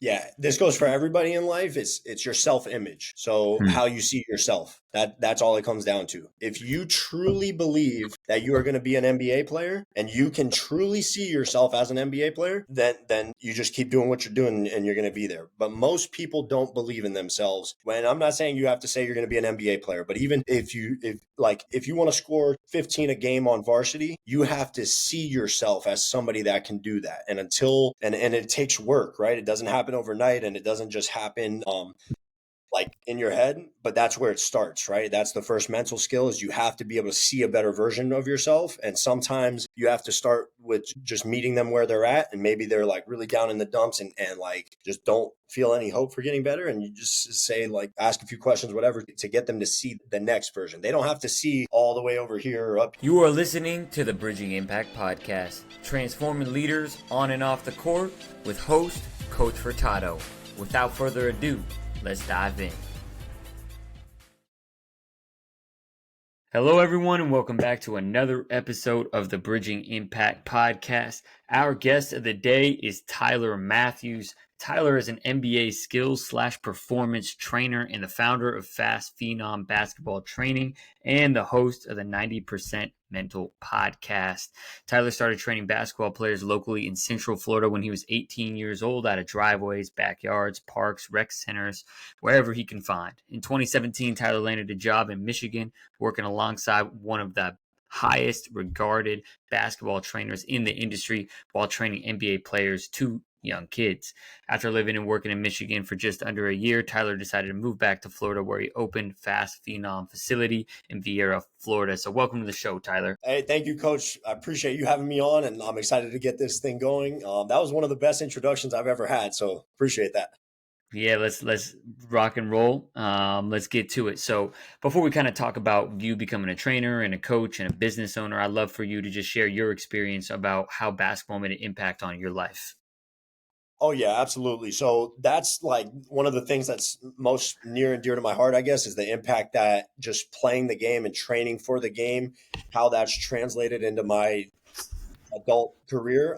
Yeah, this goes for everybody in life. It's your self-image. So Hmm. how you see yourself. That's all it comes down to. If you truly believe that you are going to be an NBA player and you can truly see yourself as an NBA player, then you just keep doing what you're doing and you're going to be there. But most people don't believe in themselves. When I'm not saying you have to say you're going to be an NBA player, but even if you want to score 15 a game on varsity, you have to see yourself as somebody that can do that. And it takes work, right? It doesn't happen overnight and it doesn't just happen like in your head, but that's where it starts, right? That's the first mental skill is you have to be able to see a better version of yourself. And sometimes you have to start with just meeting them where they're at. And maybe they're like really down in the dumps and like just don't feel any hope for getting better. And you just say like, ask a few questions, whatever, to get them to see the next version. They don't have to see all the way over here or up. You are listening to the Bridging Impact Podcast, transforming leaders on and off the court with host Coach Furtado. Without further ado, let's dive in. Hello, everyone, and welcome back to another episode of the Bridging Impact Podcast. Our guest of the day is Tyler Matthews. Tyler is an NBA skills/performance trainer and the founder of FastFenom Basketball Training and the host of the 90% Mental podcast. Tyler started training basketball players locally in Central Florida when he was 18 years old out of driveways, backyards, parks, rec centers, wherever he can find. In 2017, Tyler landed a job in Michigan working alongside one of the highest regarded basketball trainers in the industry while training NBA players to young kids. After living and working in Michigan for just under a year, Tyler decided to move back to Florida where he opened FastFenom facility in Viera, Florida. So welcome to the show, Tyler. Hey, thank you, Coach. I appreciate you having me on, and I'm excited to get this thing going. That was one of the best introductions I've ever had, so appreciate that. Yeah, let's rock and roll. Let's get to it. So before we kind of talk about you becoming a trainer and a coach and a business owner, I'd love for you to just share your experience about how basketball made an impact on your life. Oh yeah, absolutely. So that's like one of the things that's most near and dear to my heart, I guess, is the impact that just playing the game and training for the game, how that's translated into my adult career.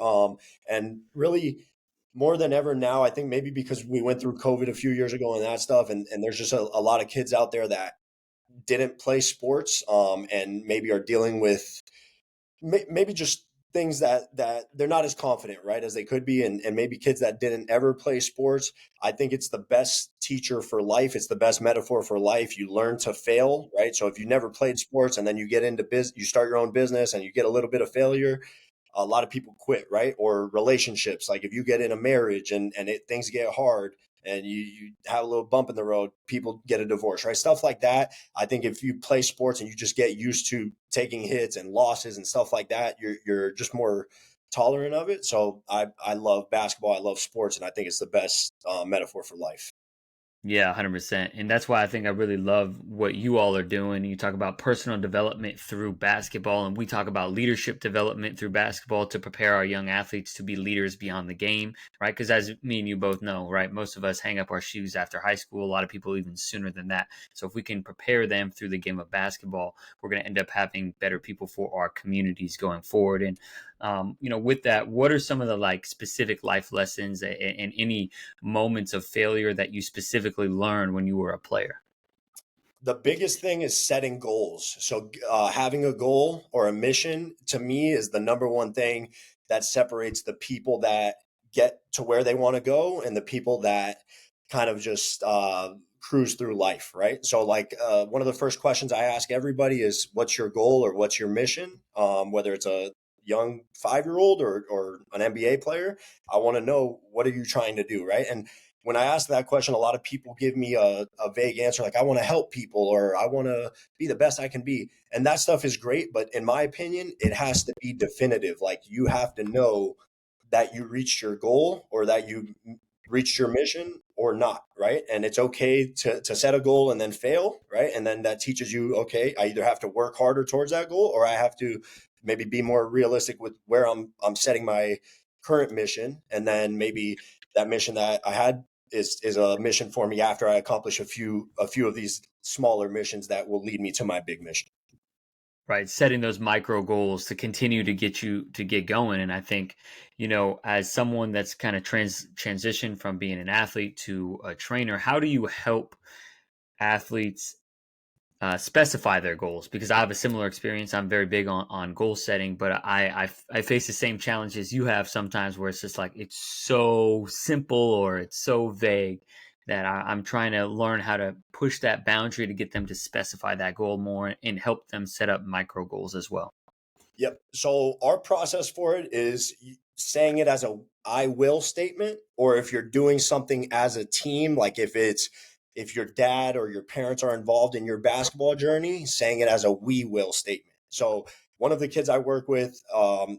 And really more than ever now, I think maybe because we went through COVID a few years ago and that stuff, and there's just a lot of kids out there that didn't play sports and maybe are dealing with maybe just things that they're not as confident, right, as they could be, and maybe kids that didn't ever play sports. I think it's the best teacher for life. It's the best metaphor for life. You learn to fail, right? So if you never played sports and then you get into business, you start your own business and you get a little bit of failure, a lot of people quit, right? Or relationships, like if you get in a marriage and things get hard and you have a little bump in the road, people get a divorce, right? Stuff like that. I think if you play sports and you just get used to taking hits and losses and stuff like that, you're just more tolerant of it. So I love basketball. I love sports, and I think it's the best metaphor for life. Yeah, 100%. And that's why I think I really love what you all are doing. You talk about personal development through basketball, and we talk about leadership development through basketball to prepare our young athletes to be leaders beyond the game, right? Because as me and you both know, right, most of us hang up our shoes after high school. A lot of people even sooner than that. So if we can prepare them through the game of basketball, we're going to end up having better people for our communities going forward. And, with that, what are some of the like specific life lessons and any moments of failure that you specifically learned when you were a player? The biggest thing is setting goals. So having a goal or a mission to me is the number one thing that separates the people that get to where they want to go and the people that kind of just cruise through life, right? So like one of the first questions I ask everybody is, what's your goal or what's your mission? Whether it's a young 5-year old or an NBA player, I want to know, what are you trying to do, right? And when I ask that question, a lot of people give me a vague answer, like I want to help people or I want to be the best I can be. And that stuff is great. But in my opinion, it has to be definitive. Like you have to know that you reached your goal or that you reached your mission or not, right? And it's okay to set a goal and then fail, right? And then that teaches you, okay, I either have to work harder towards that goal or I have to maybe be more realistic with where I'm setting my current mission. And then maybe that mission that I had is a mission for me after I accomplish a few of these smaller missions that will lead me to my big mission. Right, setting those micro goals to continue to get you to get going. And I think, as someone that's kind of transitioned from being an athlete to a trainer, how do you help athletes specify their goals? Because I have a similar experience. I'm very big on goal setting, but I face the same challenges you have sometimes, where it's just like it's so simple or it's so vague that I'm trying to learn how to push that boundary to get them to specify that goal more and help them set up micro goals as well. Yep. So our process for it is saying it as a I will statement, or if you're doing something as a team, like if your dad or your parents are involved in your basketball journey, saying it as a we will statement. So one of the kids I work with, I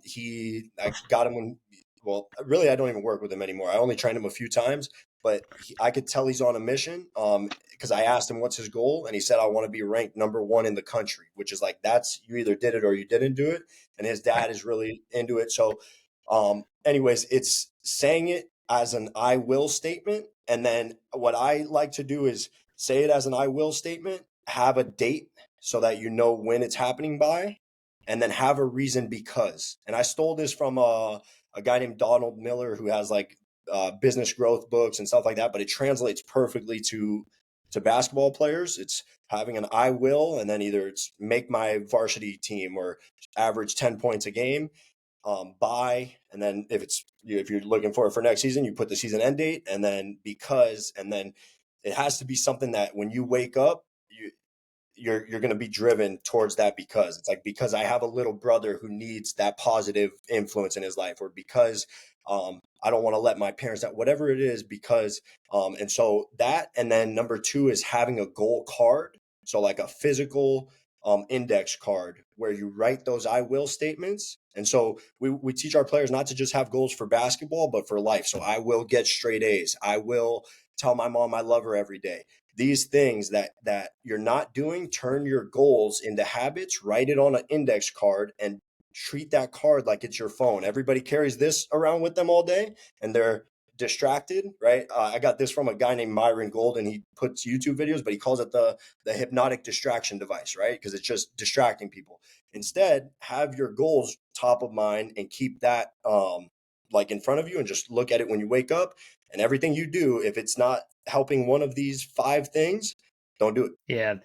got him when, well, really, I don't even work with him anymore. I only trained him a few times, but I could tell he's on a mission. Because I asked him what's his goal, and he said, I want to be ranked #1 in the country, which is like, that's, you either did it or you didn't do it. And his dad is really into it. So, anyways, it's saying it as an I will statement. And then what I like to do is say it as an I will statement, have a date so that you know when it's happening by, and then have a reason because. And I stole this from a guy named Donald Miller, who has like business growth books and stuff like that, but it translates perfectly to basketball players. It's having an I will, and then either it's make my varsity team or average 10 points a game by, and then if you're looking for it for next season, you put the season end date, and then because, and then it has to be something that when you wake up, you're going to be driven towards that, because it's like, because I have a little brother who needs that positive influence in his life, or because I don't want to let my parents out, whatever it is, because and so that, and then number two is having a goal card, so like a physical index card where you write those I will statements. And so we teach our players not to just have goals for basketball, but for life. So I will get straight A's. I will tell my mom I love her every day. These things that you're not doing, turn your goals into habits, write it on an index card, and treat that card like it's your phone. Everybody carries this around with them all day, and they're distracted, right? I got this from a guy named Myron Golden. He puts YouTube videos, but he calls it the hypnotic distraction device, right? Because it's just distracting people. Instead, have your goals top of mind and keep that like in front of you, and just look at it when you wake up. And everything you do, if it's not helping one of these five things, don't do it. Yeah,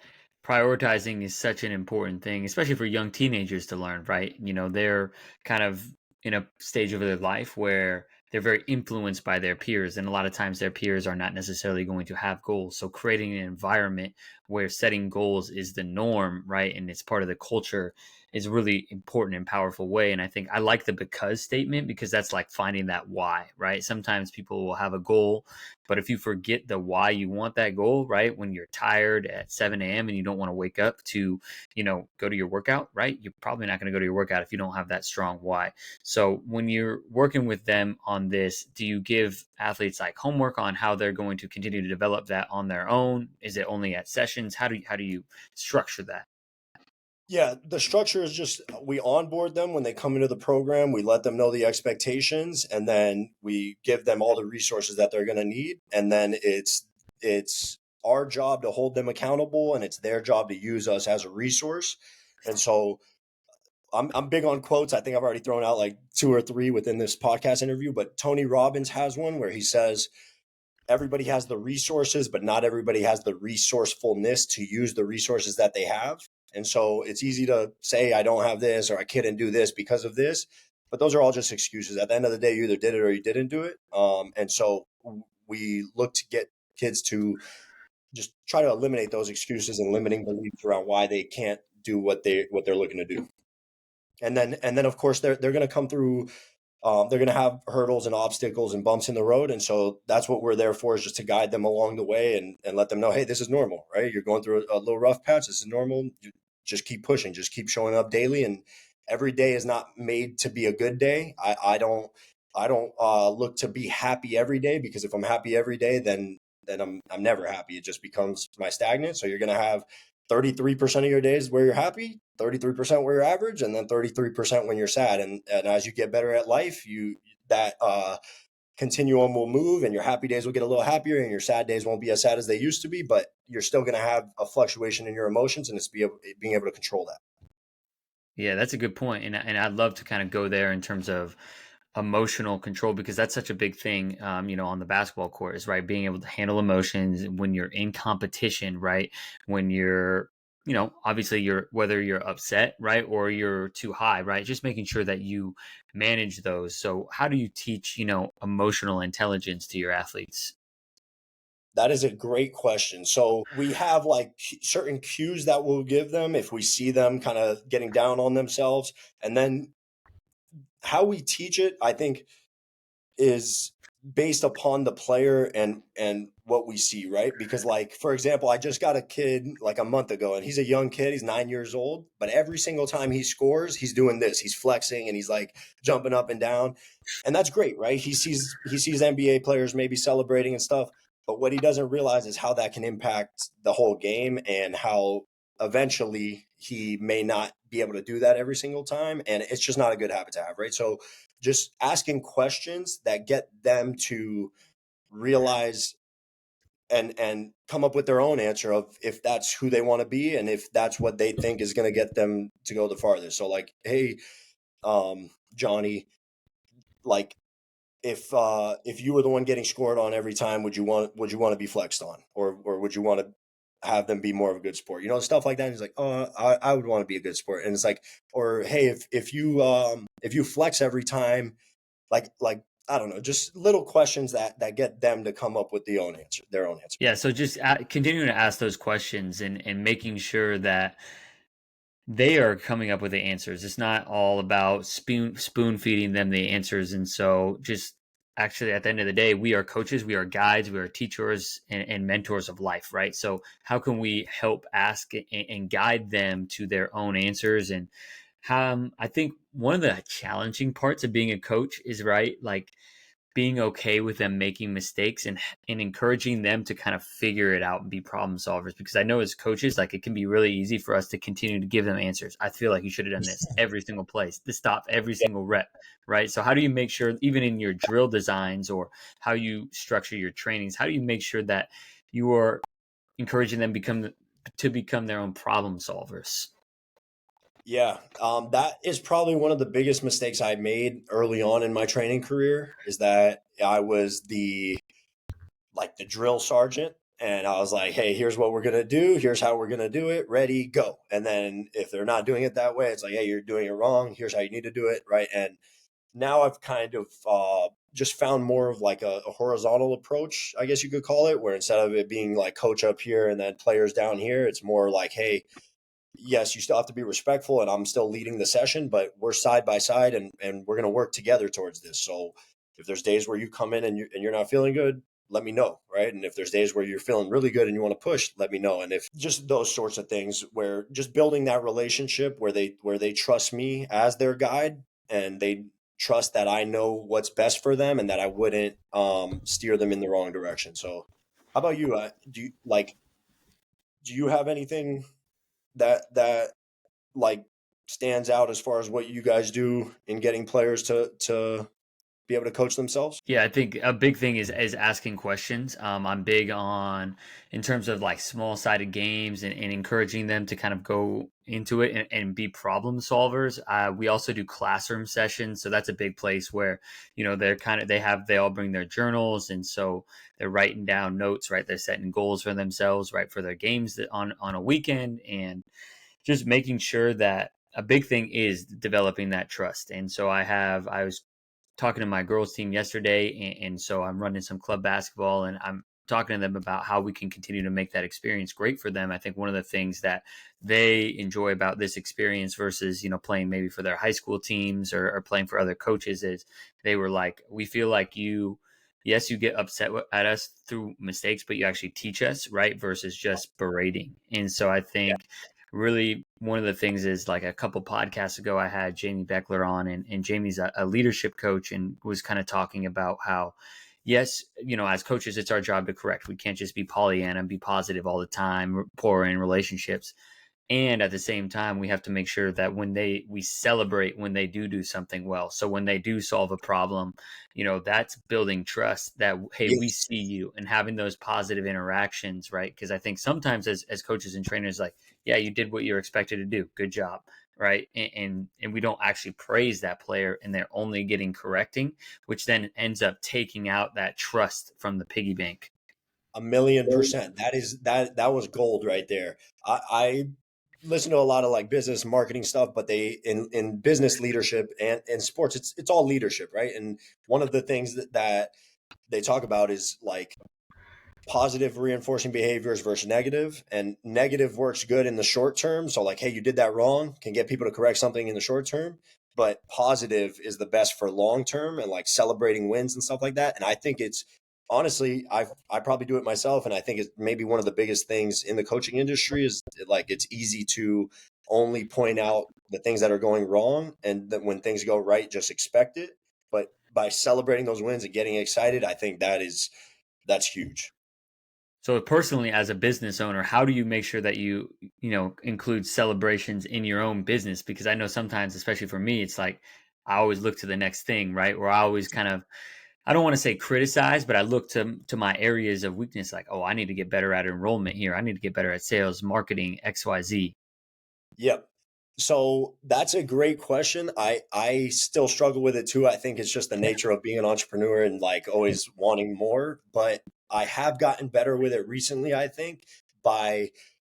prioritizing is such an important thing, especially for young teenagers to learn, right? They're kind of in a stage of their life where they're very influenced by their peers, and a lot of times their peers are not necessarily going to have goals. So creating an environment where setting goals is the norm, right? And it's part of the culture is a really important and powerful way. And I think I like the because statement, because that's like finding that why, right? Sometimes people will have a goal, but if you forget the why you want that goal, right? When you're tired at 7 a.m. and you don't want to wake up to, go to your workout, right? You're probably not going to go to your workout if you don't have that strong why. So when you're working with them on this, do you give athletes like homework on how they're going to continue to develop that on their own? Is it only at sessions? How do you structure that? Yeah, the structure is just, we onboard them when they come into the program. We let them know the expectations, and then we give them all the resources that they're going to need. And then it's our job to hold them accountable, and it's their job to use us as a resource. And so I'm big on quotes. I think I've already thrown out like two or three within this podcast interview, but Tony Robbins has one where he says, everybody has the resources, but not everybody has the resourcefulness to use the resources that they have. And so it's easy to say, I don't have this, or I couldn't do this because of this. But those are all just excuses. At the end of the day, you either did it or you didn't do it. And so we look to get kids to just try to eliminate those excuses and limiting beliefs around why they can't do what they're looking to do. And then of course they're going to come through, they're going to have hurdles and obstacles and bumps in the road. And so that's what we're there for, is just to guide them along the way, and let them know, hey, this is normal, right? You're going through a little rough patch. This is normal. Just keep pushing, just keep showing up daily. And every day is not made to be a good day. I don't look to be happy every day, because if I'm happy every day, then I'm never happy. It just becomes my stagnant. So you're going to have 33% of your days where you're happy, 33% where you're average, and then 33% when you're sad. And as you get better at life, that continuum will move, and your happy days will get a little happier, and your sad days won't be as sad as they used to be, but you're still going to have a fluctuation in your emotions, and it's being able to control that. Yeah, that's a good point, and I'd love to kind of go there in terms of emotional control because that's such a big thing, on the basketball court is right being able to handle emotions when you're in competition, right? When you're, obviously you're whether you're upset, right, or you're too high, right? Just making sure that you manage those. So, how do you teach, emotional intelligence to your athletes? That is a great question. So we have like certain cues that we'll give them if we see them kind of getting down on themselves. And then how we teach it, I think, is based upon the player and what we see, right? Because like for example, I just got a kid like a month ago and he's a young kid, he's 9 years old, but every single time he scores, he's doing this. He's flexing and he's like jumping up and down. And that's great, right? He sees NBA players maybe celebrating and stuff, but what he doesn't realize is how that can impact the whole game and how eventually he may not be able to do that every single time, and it's just not a good habit to have, right? So just asking questions that get them to realize and come up with their own answer of if that's who they want to be and if that's what they think is going to get them to go the farthest. So like, hey, Johnny, like if you were the one getting scored on every time, would you want to be flexed on, or would you want to have them be more of a good sport, stuff like that. And he's like, oh, I would want to be a good sport. And it's like, or hey, if you flex every time, like I don't know, just little questions that get them to come up with their own answer. Yeah, so just continuing to ask those questions and making sure that they are coming up with the answers. It's not all about spoon feeding them the answers. And so just actually at the end of the day, we are coaches, we are guides, we are teachers and mentors of life, right? So how can we help ask and guide them to their own answers? And how I think one of the challenging parts of being a coach is right, like being okay with them making mistakes and encouraging them to kind of figure it out and be problem solvers, because I know as coaches, like, it can be really easy for us to continue to give them answers. I feel like you should have done this every single place, to stop every single rep, right? So how do you make sure, even in your drill designs or how you structure your trainings, how do you make sure that you are encouraging them to become their own problem solvers? Yeah, that is probably one of the biggest mistakes I made early on in my training career, is that I was the drill sergeant, and I was like, hey, here's what we're going to do, here's how we're going to do it, ready, go. And then if they're not doing it that way, it's like, hey, you're doing it wrong, here's how you need to do it, right? And now I've kind of just found more of like a horizontal approach, I guess you could call it, where instead of it being like coach up here and then players down here, it's more like, hey, yes, you still have to be respectful and I'm still leading the session, but we're side by side and we're going to work together towards this. So if there's days where you come in and you're not feeling good, let me know, right? And if there's days where you're feeling really good and you want to push, let me know. And if just those sorts of things, where just building that relationship where they trust me as their guide, and they trust that I know what's best for them and that I wouldn't steer them in the wrong direction. So how about you? Do you have anything that like stands out as far as what you guys do in getting players to be able to coach themselves? Yeah, I think a big thing is asking questions. I'm big on in terms of like small sided games and encouraging them to kind of go into it and be problem solvers. We also do classroom sessions, so that's a big place where they all bring their journals, and so they're writing down notes, right? They're setting goals for themselves, right, for their games on a weekend, and just making sure that a big thing is developing that trust. And so I was talking to my girls team yesterday, and so I'm running some club basketball, and I'm talking to them about how we can continue to make that experience great for them. I think one of the things that they enjoy about this experience versus playing maybe for their high school teams or playing for other coaches is they were like, we feel like yes, you get upset at us through mistakes, but you actually teach us, right, versus just berating. And so I Yeah. think really one of the things is, like, a couple podcasts ago I had Jamie Beckler on, and Jamie's a leadership coach, and was kind of talking about how, yes, as coaches, it's our job to correct. We can't just be Pollyanna and be positive all the time, pour in relationships. And at the same time, we have to make sure that we celebrate when they do something well. So when they do solve a problem, that's building trust that, hey, we Yes. see you, and having those positive interactions, right? Because I think sometimes as coaches and trainers, like, yeah, you did what you're expected to do, good job, right? And we don't actually praise that player, and they're only getting correcting, which then ends up taking out that trust from the piggy bank. 1,000,000%. That was gold right there. I listen to a lot of like business marketing stuff, but they in business leadership and in sports, it's all leadership, right? And one of the things that they talk about is like positive reinforcing behaviors versus negative, and negative works good in the short term, so like, hey, you did that wrong, can get people to correct something in the short term, but positive is the best for long term, and like celebrating wins and stuff like that. And I think it's honestly, I probably do it myself, and I think it's maybe one of the biggest things in the coaching industry is like it's easy to only point out the things that are going wrong, and that when things go right just expect it. But by celebrating those wins and getting excited, I think that's huge. So personally, as a business owner, how do you make sure that you include celebrations in your own business? Because I know sometimes, especially for me, it's like I always look to the next thing, right? Or I always kind of, I don't want to say criticize, but I look to my areas of weakness, like, oh, I need to get better at enrollment here. I need to get better at sales, marketing, XYZ. Yep. So that's a great question. I still struggle with it too. I think it's just the nature of being an entrepreneur and like always wanting more, but I have gotten better with it recently, I think, by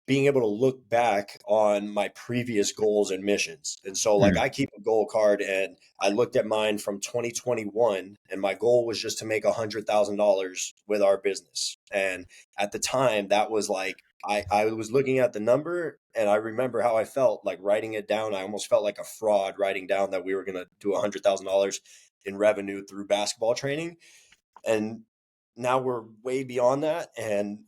being able to look back on my previous goals and missions. And so like Hmm. I keep a goal card, and I looked at mine from 2021, and my goal was just to make $100,000 with our business. And at the time that was like, I was looking at the number, and I remember how I felt like writing it down. I almost felt like a fraud writing down that we were going to do $100,000 in revenue through basketball training. And now we're way beyond that. And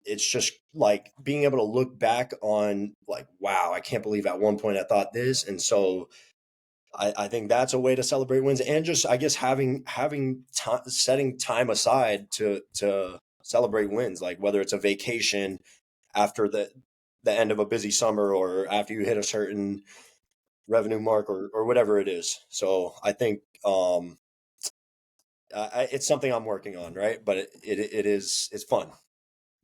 it's just like being able to look back on like, wow, I can't believe at one point I thought this. And so I think that's a way to celebrate wins, and just I guess having time, setting time aside to celebrate wins, like whether it's a vacation after the end of a busy summer, or after you hit a certain revenue mark, or whatever it is. So I think it's something I'm working on, right? But it's fun.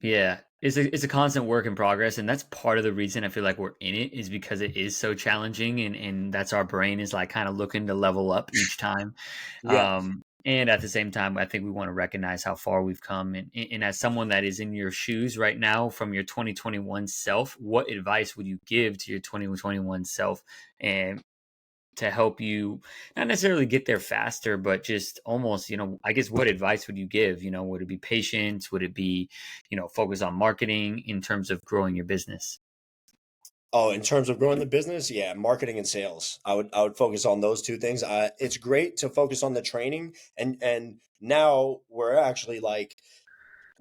Yeah, it's a constant work in progress, and that's part of the reason I feel like we're in it is because it is so challenging, and that's our brain is like kind of looking to level up each time. Yeah. And at the same time, I think we want to recognize how far we've come. And as someone that is in your shoes right now from your 2021 self, what advice would you give to your 2021 self? And to help you not necessarily get there faster, but just almost, I guess what advice would you give? Would it be patience? Would it be, focus on marketing in terms of growing your business? Oh, in terms of growing the business, yeah, marketing and sales. I would focus on those two things. It's great to focus on the training, and now we're actually like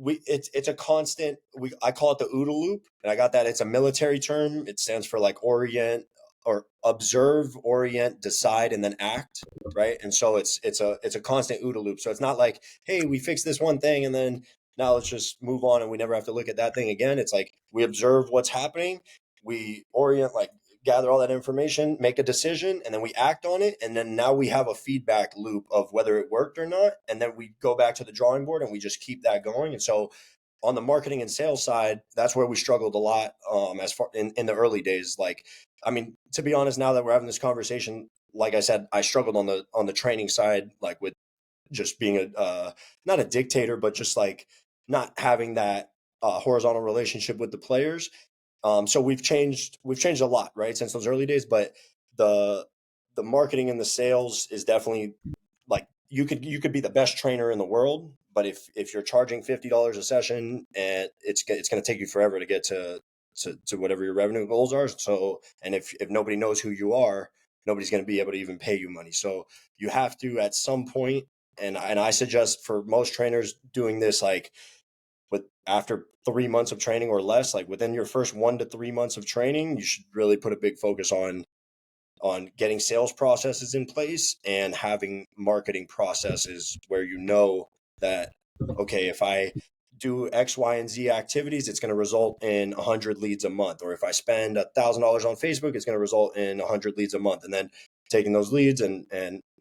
it's a constant. We I call it the OODA loop, and I got that. It's a military term. It stands for like orient, or observe, orient, decide, and then act. Right, and so it's a constant OODA loop. So it's not like, hey, we fixed this one thing, and then now let's just move on, and we never have to look at that thing again. It's like we observe what's happening, we orient, like gather all that information, make a decision, and then we act on it. And then now we have a feedback loop of whether it worked or not. And then we go back to the drawing board, and we just keep that going. And so on the marketing and sales side, that's where we struggled a lot, as far in the early days. Like, I mean, to be honest, now that we're having this conversation, like I said, I struggled on the training side, like with just being a not a dictator, but just like not having that horizontal relationship with the players. So we've changed a lot, right, since those early days. But the the marketing and the sales is definitely like you could be the best trainer in the world, but if you're charging $50 a session, and it's going to take you forever to get to whatever your revenue goals are. So, and if nobody knows who you are, nobody's going to be able to even pay you money. So you have to at some point, and I suggest for most trainers doing this like with after 3 months of training or less, like within your first 1 to 3 months of training, you should really put a big focus on getting sales processes in place and having marketing processes where you know that, okay, if I do X, Y, and Z activities, it's going to result in 100 leads a month. Or if I spend $1,000 on Facebook, it's going to result in 100 leads a month. And then taking those leads and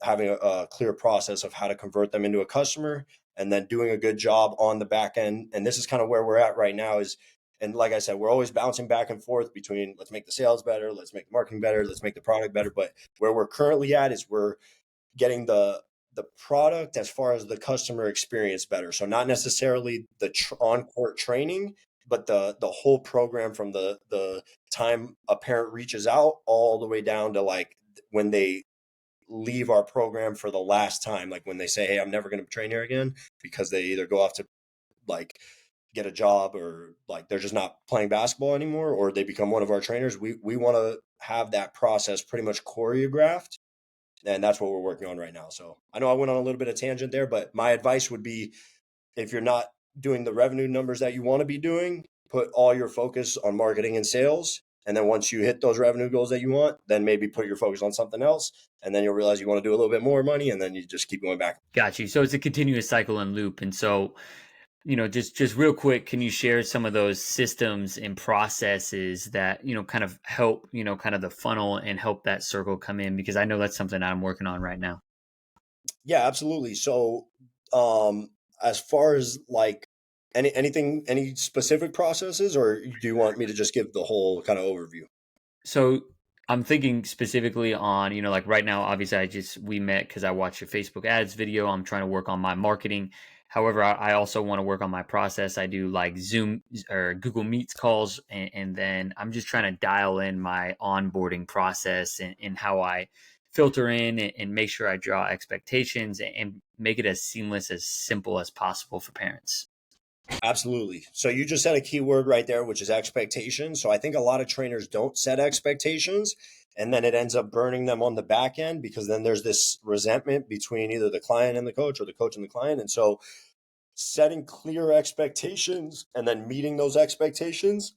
having a clear process of how to convert them into a customer, and then doing a good job on the back end. And this is kind of where we're at right now, is And like I said, we're always bouncing back and forth between let's make the sales better, let's make the marketing better, let's make the product better. But where we're currently at is we're getting the product as far as the customer experience better. So not necessarily the on court training, but the whole program from the time a parent reaches out all the way down to like when they leave our program for the last time, like when they say, hey, I'm never going to train here again, because they either go off to like get a job or like they're just not playing basketball anymore, or they become one of our trainers. We want to have that process pretty much choreographed, and that's what we're working on right now. So I know I went on a little bit of tangent there, but my advice would be, if you're not doing the revenue numbers that you want to be doing, put all your focus on marketing and sales. And then once you hit those revenue goals that you want, then maybe put your focus on something else. And then you'll realize you want to do a little bit more money, and then you just keep going back. Got you. So it's a continuous cycle and loop. And so, just real quick, can you share some of those systems and processes that, kind of help, kind of the funnel and help that circle come in? Because I know that's something I'm working on right now. Yeah, absolutely. So, as far as like any specific processes, or do you want me to just give the whole kind of overview? So I'm thinking specifically on, like right now, obviously we met because I watched your Facebook ads video. I'm trying to work on my marketing. However, I also want to work on my process. I do like Zoom or Google Meets calls, and then I'm just trying to dial in my onboarding process and how I filter in and make sure I draw expectations and make it as seamless, as simple as possible for parents. Absolutely. So you just said a key word right there, which is expectation. So I think a lot of trainers don't set expectations, and then it ends up burning them on the back end, because then there's this resentment between either the client and the coach, or the coach and the client. And so setting clear expectations and then meeting those expectations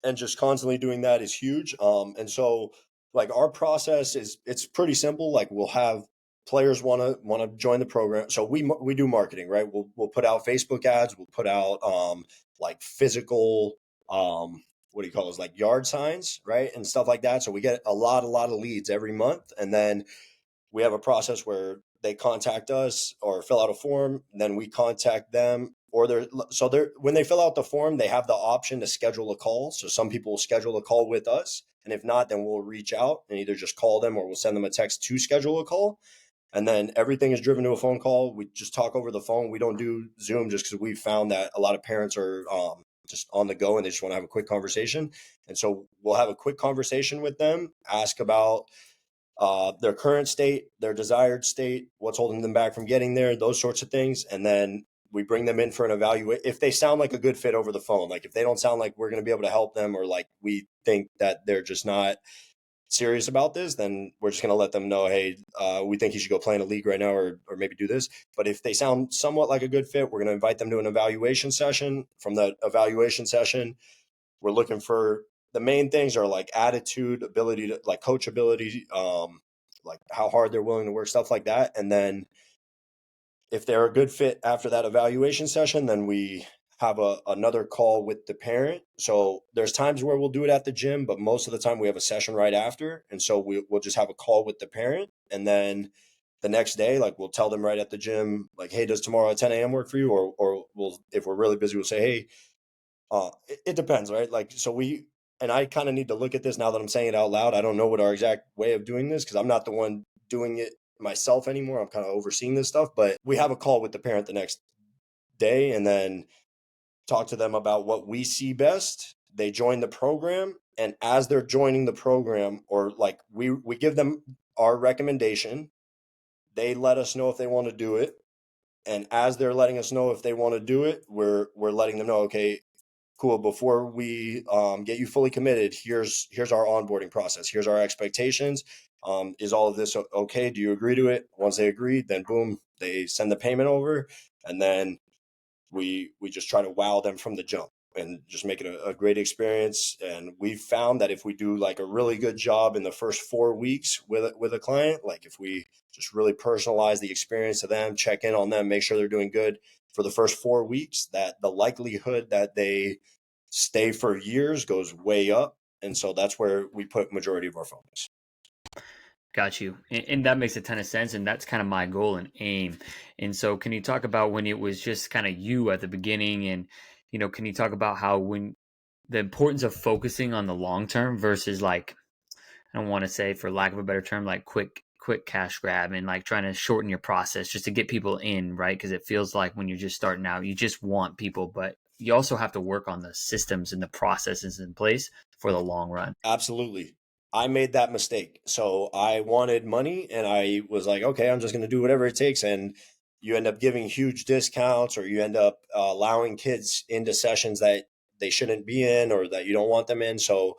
and just constantly doing that is huge. And so like our process is, it's pretty simple. Like we'll have players want to join the program. So we do marketing, right? We'll put out Facebook ads. We'll put out like physical what do you call those, like yard signs, right, and stuff like that. So we get a lot of leads every month, and then we have a process where they contact us or fill out a form, and then we contact them. Or they're when they fill out the form, they have the option to schedule a call. So some people will schedule a call with us, and if not, then we'll reach out and either just call them or we'll send them a text to schedule a call. And then everything is driven to a phone call. We just talk over the phone. We don't do Zoom, just because we've found that a lot of parents are just on the go and they just want to have a quick conversation. And so we'll have a quick conversation with them, ask about their current state, their desired state, what's holding them back from getting there, those sorts of things. And then we bring them in for an evaluate. If they sound like a good fit over the phone, like if they don't sound like we're going to be able to help them, or like we think that they're just not serious about this, then we're just going to let them know, hey, we think you should go play in a league right now, or maybe do this. But if they sound somewhat like a good fit, we're going to invite them to an evaluation session. From the evaluation session, we're looking for, the main things are like attitude, ability to like coachability, like how hard they're willing to work, stuff like that. And then if they're a good fit after that evaluation session, then we have another call with the parent. So there's times where we'll do it at the gym, but most of the time we have a session right after. And so we'll just have a call with the parent. And then the next day, like we'll tell them right at the gym, like, hey, does tomorrow at 10 a.m. work for you? Or we'll, if we're really busy, we'll say, hey, it depends, right? Like, so and I kind of need to look at this now that I'm saying it out loud. I don't know what our exact way of doing this, because I'm not the one doing it myself anymore. I'm kind of overseeing this stuff, but we have a call with the parent the next day and then talk to them about what we see best. They join the program, and as they're joining the program, or like we give them our recommendation, they let us know if they want to do it. And as they're letting us know if they want to do it, we're letting them know, okay, cool, before we get you fully committed, here's our onboarding process, here's our expectations. Is all of this okay? Do you agree to it? Once they agree, then boom, they send the payment over, and then we just try to wow them from the jump and just make it a great experience. And we've found that if we do like a really good job in the first 4 weeks with a client, like if we just really personalize the experience to them, check in on them, make sure they're doing good for the first 4 weeks, that the likelihood that they stay for years goes way up. And so that's where we put majority of our focus. Got you. And that makes a ton of sense. And that's kind of my goal and aim. And so, can you talk about when it was just kind of you at the beginning? And, can you talk about how when the importance of focusing on the long term versus like, I don't want to say, for lack of a better term, like quick cash grab, and like trying to shorten your process just to get people in, right? Because it feels like when you're just starting out, you just want people, but you also have to work on the systems and the processes in place for the long run. Absolutely. I made that mistake. So I wanted money and I was like, okay, I'm just going to do whatever it takes. And you end up giving huge discounts, or you end up allowing kids into sessions that they shouldn't be in or that you don't want them in. So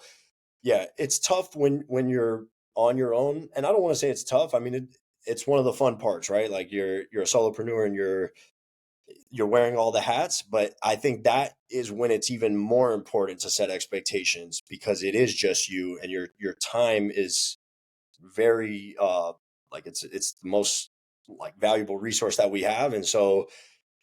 yeah, it's tough when you're on your own. And I don't want to say it's tough. I mean, it's one of the fun parts, right? Like you're a solopreneur and you're wearing all the hats, but I think that is when it's even more important to set expectations, because it is just you, and your time is very like it's the most like valuable resource that we have. And so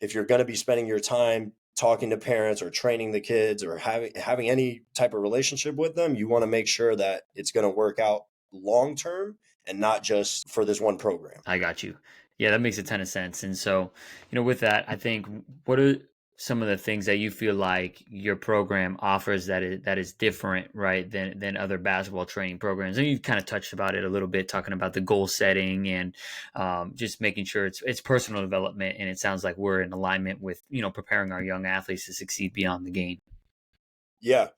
if you're going to be spending your time talking to parents or training the kids or having any type of relationship with them, you want to make sure that it's going to work out long term and not just for this one program. I got you. Yeah, that makes a ton of sense. And so, with that, I think, what are some of the things that you feel like your program offers that is different, right, than other basketball training programs? And you've kind of touched about it a little bit, talking about the goal setting and just making sure it's personal development. And it sounds like we're in alignment with preparing our young athletes to succeed beyond the game. Yeah,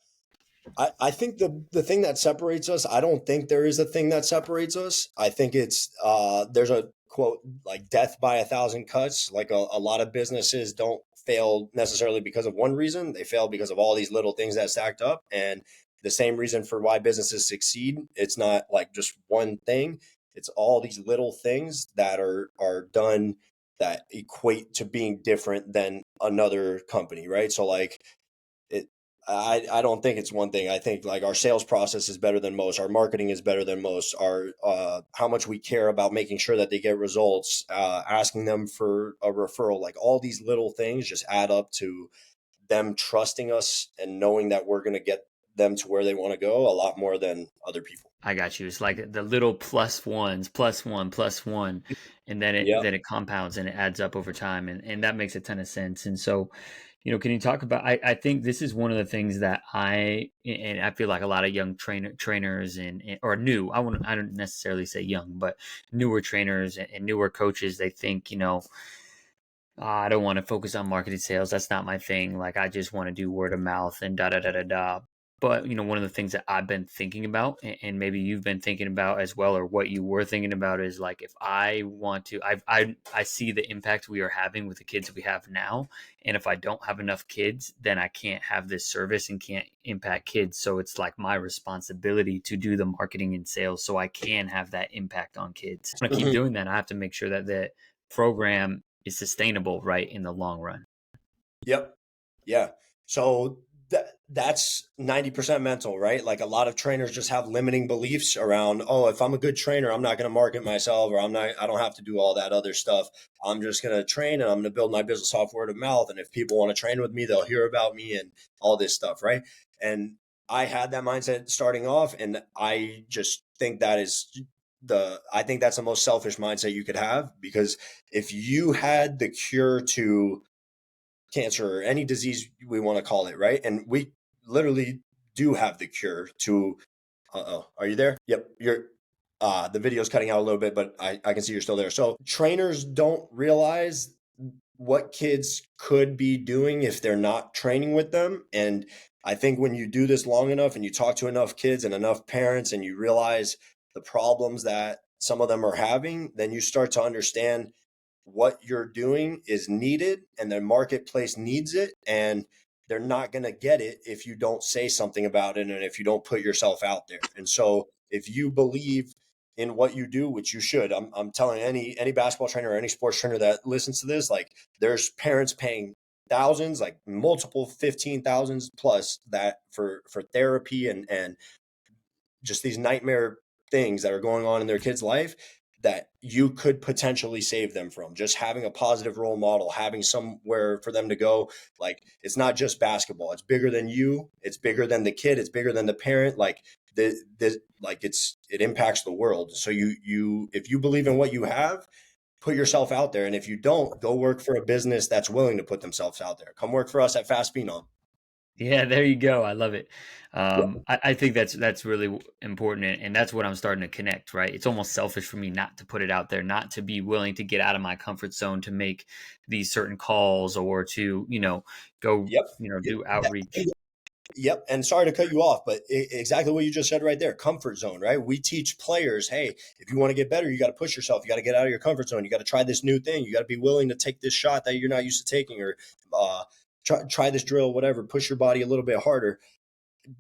I think the thing that separates us, I don't think there is a thing that separates us. I think it's there's a quote like death by a thousand cuts. Like a lot of businesses don't fail necessarily because of one reason. They fail because of all these little things that stacked up. And the same reason for why businesses succeed, it's not like just one thing. It's all these little things that are done that equate to being different than another company, right? So like it I don't think it's one thing. I think like our sales process is better than most. Our marketing is better than most. Our how much we care about making sure that they get results, asking them for a referral, like all these little things just add up to them trusting us and knowing that we're going to get them to where they want to go a lot more than other people. I got you. It's like the little plus ones, plus one, and then it Yep. then it compounds and it adds up over time, and that makes a ton of sense. And so, can you talk about? I think this is one of the things that I feel like a lot of young trainers and or new. I don't necessarily say young, but newer trainers and newer coaches. They think I don't want to focus on marketing sales. That's not my thing. Like I just want to do word of mouth and da da da da da. But one of the things that I've been thinking about, and maybe you've been thinking about as well, or what you were thinking about, is like if I want to, I see the impact we are having with the kids we have now, and if I don't have enough kids, then I can't have this service and can't impact kids. So it's like my responsibility to do the marketing and sales, so I can have that impact on kids. If I keep Mhm. doing that, I have to make sure that the program is sustainable, right, in the long run. Yep. Yeah. So that's 90% mental, right? Like a lot of trainers just have limiting beliefs around, oh, if I'm a good trainer, I'm not going to market myself, or I don't have to do all that other stuff. I'm just going to train and I'm going to build my business off word of mouth. And if people want to train with me, they'll hear about me and all this stuff, right? And I had that mindset starting off, and I just think that is I think that's the most selfish mindset you could have, because if you had the cure to cancer or any disease we want to call it, right? And we literally do have the cure to. Uh-oh, are you there? Yep, you're. The video's cutting out a little bit, but I can see you're still there. So trainers don't realize what kids could be doing if they're not training with them. And I think when you do this long enough and you talk to enough kids and enough parents and you realize the problems that some of them are having, then you start to understand what you're doing is needed and the marketplace needs it, and they're not going to get it if you don't say something about it and if you don't put yourself out there. And so if you believe in what you do, which you should, I'm telling any basketball trainer or any sports trainer that listens to this, like there's parents paying thousands, like multiple 15,000s plus, that for therapy and just these nightmare things that are going on in their kid's life that you could potentially save them from. Just having a positive role model, having somewhere for them to go. Like it's not just basketball, it's bigger than you, it's bigger than the kid, it's bigger than the parent. Like like it impacts the world. So you if you believe in what you have, put yourself out there. And if you don't, go work for a business that's willing to put themselves out there. Come work for us at FastFenom. Yeah, there you go. I love it. Yep. I think that's really important, and that's what I'm starting to connect. Right, it's almost selfish for me not to put it out there, not to be willing to get out of my comfort zone to make these certain calls or to go Yep. do And outreach. yep. And sorry to cut you off, but exactly what you just said right there, comfort zone, right? We teach players, hey, if you want to get better, you got to push yourself. You got to get out of your comfort zone. You got to try this new thing. You got to be willing to take this shot that you're not used to taking, or try this drill, whatever, push your body a little bit harder.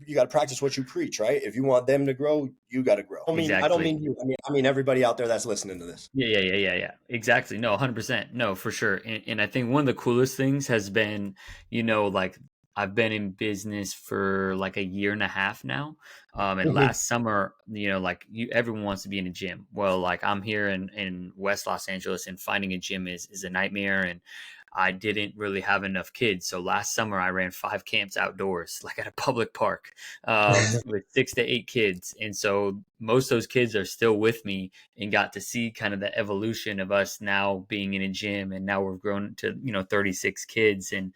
You got to practice what you preach, right? If you want them to grow, you got to grow. I don't Exactly. mean you. I mean everybody out there that's listening to this. Yeah. Exactly. No, 100%. No, for sure. And I think one of the coolest things has been, like I've been in business for like a year and a half now. And Mhm. last summer, like everyone wants to be in a gym. Well, like I'm here in West Los Angeles, and finding a gym is a nightmare. And I didn't really have enough kids. So last summer I ran 5 camps outdoors, like at a public park, with 6 to 8 kids. And so most of those kids are still with me, and got to see kind of the evolution of us now being in a gym, and now we've grown to 36 kids. And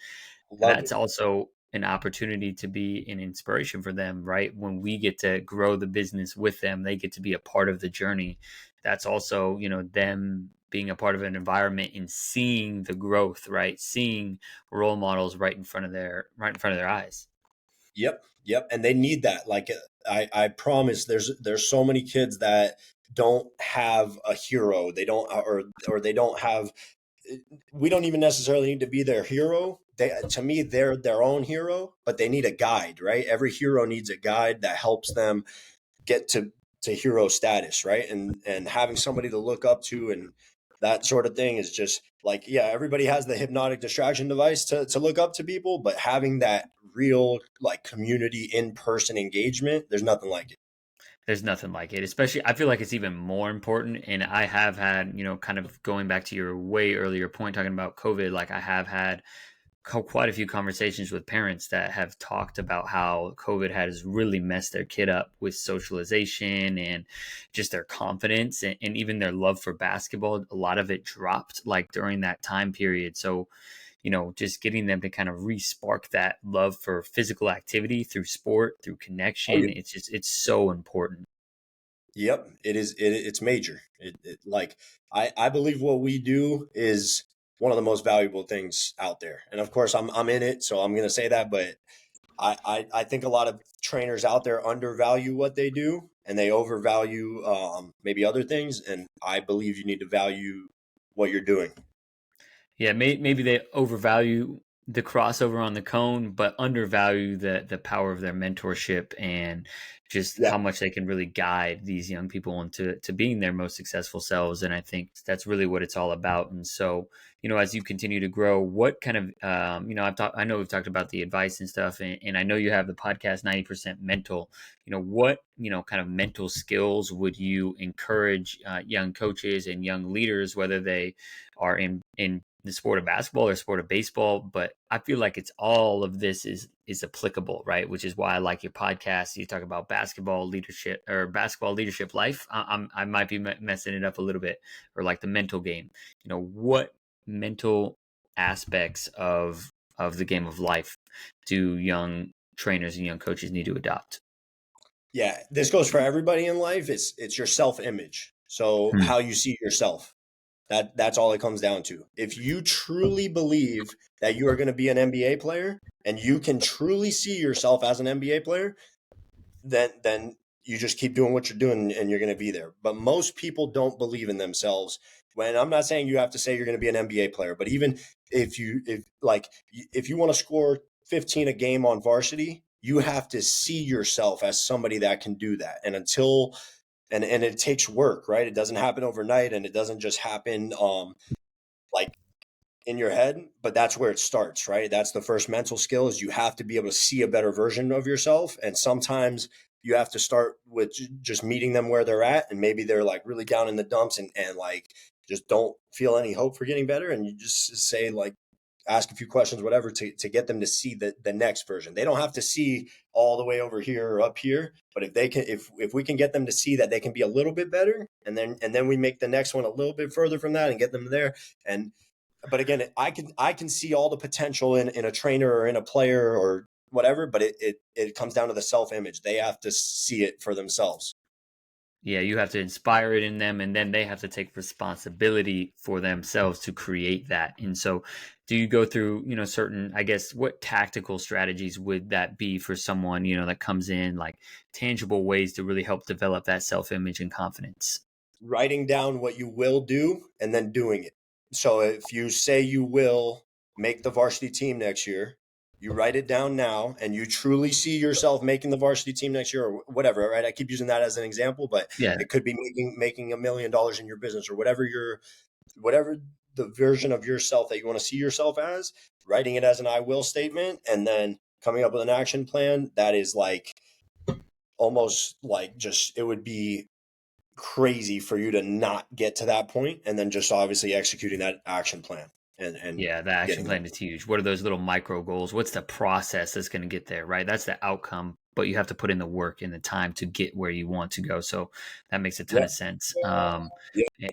Love that's it. also an opportunity to be an inspiration for them, right? When we get to grow the business with them, they get to be a part of the journey. That's also them being a part of an environment and seeing the growth, right? Seeing role models right in front of their eyes. Yep, yep, and they need that. Like I promise, there's so many kids that don't have a hero. They don't, or they don't have. We don't even necessarily need to be their hero. They, to me, they're their own hero, but they need a guide, right? Every hero needs a guide that helps them get to hero status, right? And having somebody to look up to and that sort of thing is just like, yeah, everybody has the hypnotic distraction device to look up to people, but having that real like community in-person engagement, there's nothing like it. There's nothing like it. Especially, I feel like it's even more important. And I have had, kind of going back to your way earlier point talking about COVID, like I have had quite a few conversations with parents that have talked about how COVID has really messed their kid up with socialization and just their confidence, and even their love for basketball. A lot of it dropped like during that time period. So, just getting them to kind of re-spark that love for physical activity through sport, through Oh, connection. It's so important. yep, it is. It's major. Like I believe what we do is one of the most valuable things out there. And of course, I'm in it, so I'm going to say that. But I think a lot of trainers out there undervalue what they do, and they overvalue maybe other things. And I believe you need to value what you're doing. Yeah, maybe they overvalue the crossover on the cone, but undervalue the power of their mentorship and just Yeah. how much they can really guide these young people into being their most successful selves. And I think that's really what it's all about. And so, as you continue to grow, what kind of I know we've talked about the advice and stuff, and I know you have the podcast 90% mental. What kind of mental skills would you encourage young coaches and young leaders, whether they are in the sport of basketball or sport of baseball? But I feel like it's all of this is applicable, right? Which is why I like your podcast. You talk about basketball leadership or basketball leadership life. I might be messing it up a little bit, or like the mental game. What mental aspects of the game of life do young trainers and young coaches need to adopt? Yeah, this goes for everybody in life. It's your self-image. So Hmm. how you see yourself. That's all it comes down to. If you truly believe that you are going to be an NBA player and you can truly see yourself as an NBA player, then you just keep doing what you're doing and you're going to be there. But most people don't believe in themselves. When I'm not saying you have to say you're going to be an NBA player, but even if you want to score 15 a game on varsity, you have to see yourself as somebody that can do that. And until and it takes work, right? It doesn't happen overnight and it doesn't just happen like in your head, but that's where it starts, right? That's the first mental skill is you have to be able to see a better version of yourself. And sometimes you have to start with just meeting them where they're at. And maybe they're like really down in the dumps and like just don't feel any hope for getting better. And you just say like, ask a few questions, whatever, to get them to see the next version. They don't have to see all the way over here or up here, but if they can, if we can get them to see that they can be a little bit better, and then we make the next one a little bit further from that and get them there. And but again, I can see all the potential in a trainer or in a player or whatever, but it comes down to the self-image. They have to see it for themselves. Yeah, you have to inspire it in them, and then they have to take responsibility for themselves to create that. And so, do you go through, certain, I guess, what tactical strategies would that be for someone, that comes in, like tangible ways to really help develop that self-image and confidence? Writing down what you will do and then doing it. So if you say you will make the varsity team next year, you write it down now and you truly see yourself making the varsity team next year or whatever, right? I keep using that as an example, but Yeah. it could be making $1 million in your business or whatever the version of yourself that you want to see yourself as, writing it as an I will statement and then coming up with an action plan that is like almost like just it would be crazy for you to not get to that point and then just obviously executing that action plan and Yeah, the action getting there. plan is huge. What are those little micro goals? What's the process that's going to get there, right? That's the outcome, but you have to put in the work and the time to get where you want to go. So that makes a ton Yeah. of sense. Yeah.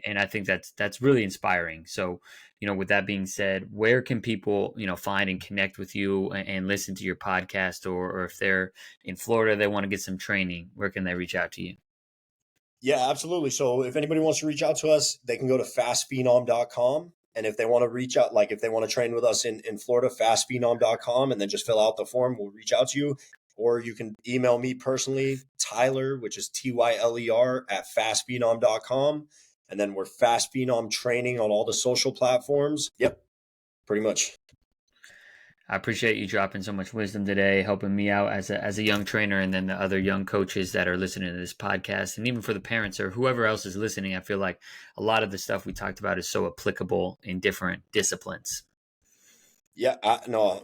And I think that's really inspiring. So, with that being said, where can people, find and connect with you and listen to your podcast, or if they're in Florida, they want to get some training, where can they reach out to you? Yeah, absolutely. So if anybody wants to reach out to us, they can go to fastphenom.com. And if they want to reach out, like if they want to train with us in Florida, fastphenom.com, and then just fill out the form, we'll reach out to you. Or you can email me personally, Tyler, which is Tyler at fastphenom.com. And then we're Fast Phenom Training on all the social platforms. Yep, pretty much. I appreciate you dropping so much wisdom today, helping me out as a young trainer, and then the other young coaches that are listening to this podcast, and even for the parents or whoever else is listening. I feel like a lot of the stuff we talked about is so applicable in different disciplines. Yeah, no,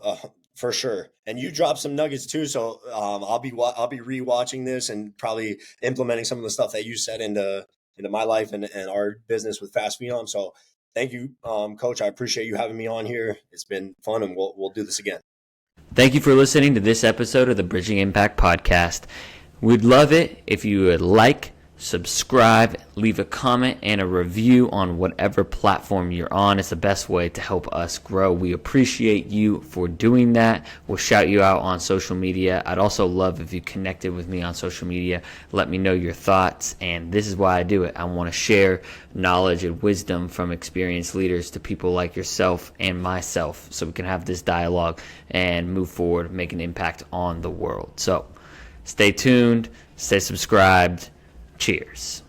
for sure. And you dropped some nuggets too, so I'll be rewatching this and probably implementing some of the stuff that you said into my life and our business with Fast Phenom. So thank you, Coach. I appreciate you having me on here. It's been fun, and we'll do this again. Thank you for listening to this episode of the Bridging Impact podcast. We'd love it if you would like, subscribe, leave a comment and a review on whatever platform you're on. It's the best way to help us grow. We appreciate you for doing that. We'll shout you out on social media. I'd also love if you connected with me on social media. Let me know your thoughts. And this is why I do it. I want to share knowledge and wisdom from experienced leaders to people like yourself and myself, so we can have this dialogue and move forward, make an impact on the world. So stay tuned, stay subscribed. Cheers.